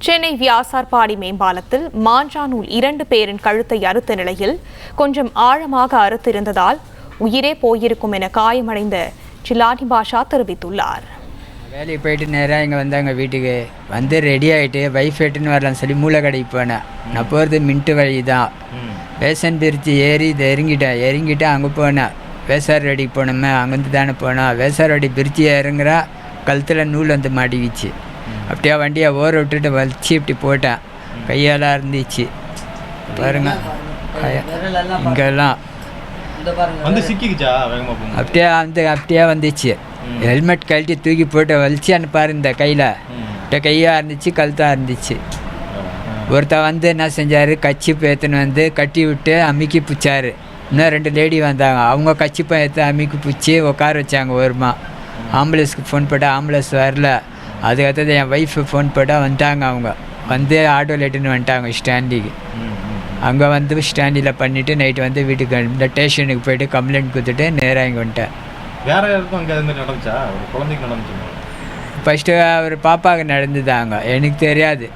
சென்னை வியாசார்பாடி மேம்பாலத்தில் மாஞ்சானூல் 2 பேரின் கழுத்தை அறுத்த நிலையில் கொஞ்சம் ஆழமாக அறுத்திருந்ததால் உயிரே போயிருக்கும் என காயமடைந்த சிலானி பாஷா தெரிவித்துள்ளார். வேலைக்கு போயிட்டு நேராக இங்கே வந்தாங்க. வீட்டுக்கு வந்து ரெடி ஆகிட்டு வைஃப் எட்டுன்னு வரலான்னு சொல்லி மூளை கடைக்கு போனேன். நான் போகிறது மின்ட்டு வழி தான். வேசன் பிரித்து ஏறி இதை இறங்கிட்டேன் அங்கே போனேன். வேசார் ரெடிக்கு போனோமே, அங்கேருந்து தானே போனோம். வேசார் ரெடி பிரித்து இறங்குறா, கழுத்தில் நூல் வந்து மாட்டிக்கிச்சு. அப்படியே வண்டியை ஓர விட்டுட்டு வலிச்சு இப்படி போட்டேன். கையெல்லாம் இருந்துச்சு பாருங்க, இங்கெல்லாம் அப்படியே வந்துச்சு. ஹெல்மெட் கழட்டி தூக்கி போட்டு வலிச்சு அனுப்பாரு. இந்த கையில் கையாக இருந்துச்சு, கழுத்தாக இருந்துச்சு. ஒருத்தர் வந்து என்ன செஞ்சார், கச்சிப்பு ஏற்றுன்னு வந்து கட்டி விட்டு அமுக்கி பிடிச்சாரு. இன்னும் 2 லேடி வந்தாங்க. அவங்க கச்சிப்பை ஏற்று அமுக்கி பிடிச்சி உட்கார வச்சாங்க. ஓரமா ஆம்புலன்ஸுக்கு ஃபோன் போட்டால் ஆம்புலன்ஸ் வரல. அதுக்கடுத்தது என் ஒய்ஃபு ஃபோன் போட்டால் வந்துட்டாங்க. அவங்க வந்து ஆட்டோ லேட்டுன்னு வந்துட்டாங்க ஸ்டாண்டிக்கு. அங்கே வந்து ஸ்டாண்டில் பண்ணிவிட்டு நைட்டு வந்து வீட்டுக்கு இந்த ஸ்டேஷனுக்கு போய்ட்டு கம்ப்ளைண்ட் கொடுத்துட்டு நேராக இங்கே வந்துட்டேன். வேற யாருக்கும் அங்கே அது மாதிரி நடந்துச்சா? ஒரு குழந்தைக்கு நடந்துச்சு. ஃபஸ்ட்டு ஒரு பாப்பாவுக்கு நடந்துதாங்க, எனக்கு தெரியாது.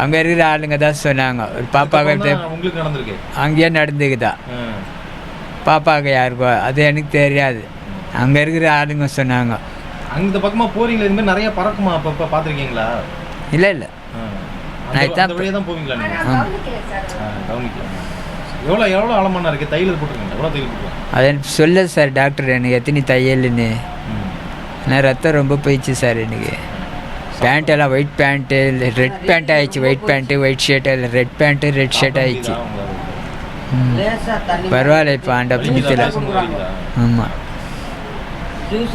அங்கே இருக்கிற ஆளுங்க தான் சொன்னாங்க. ஒரு பாப்பாவுக்கு உங்களுக்கு நடந்திருக்கு, அங்கேயே நடந்துக்குதா. பாப்பாவுக்கு யாருக்கோ அது எனக்கு தெரியாது. அங்கே இருக்கிற ஆளுங்க சொன்னாங்க. அந்த பக்கமாக போறீங்களா? இது மாதிரி நிறைய பறக்குமா? அப்போ பார்த்துருக்கீங்களா? இல்லை நான் தான் வழியாக தான் போவீங்களா நீங்கள்? கவனிக்கலாம். எவ்வளோ ஆழமான இருக்குது? தையல் போட்டுருக்கீங்க? எவ்வளோ தையல் போட்டுருக்கீங்க? அது எனக்கு சொல்ல சார் டாக்டர், எனக்கு எத்தனை தையல்னு. ஆனால் ரத்தம் ரொம்ப போயிடுச்சு சார் எனக்கு. பேண்ட் எல்லாம் ஒயிட் பேண்ட்டு, ரெட் பேண்ட் ஆயிடுச்சு. ஒயிட் பேண்ட்டு ஒயிட் ஷர்ட், இல்லை ரெட் பேண்ட்டு ரெட் ஷர்ட் ஆயிடுச்சு. பரவாயில்ல, இப்போ ஆண்ட புண்ணியத்தில். ஆமாம்,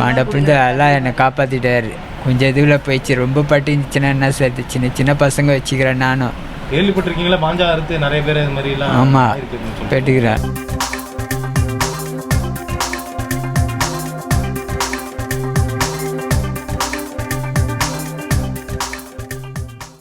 ஆண்ட புண்ணியத்தில் எல்லாம் என்னை காப்பாற்றிட்டாரு. கொஞ்சம் இதுவில் போயிடுச்சு. ரொம்ப பட்டு இருந்துச்சுன்னா என்ன சார், சின்ன பசங்க வச்சுக்கிறேன் நானும். கேள்விப்பட்டிருக்கீங்களா? மாஞ்சா அறுத்து நிறைய பேர் இது மாதிரிலாம். ஆமாம், கேட்டுக்கிறேன்.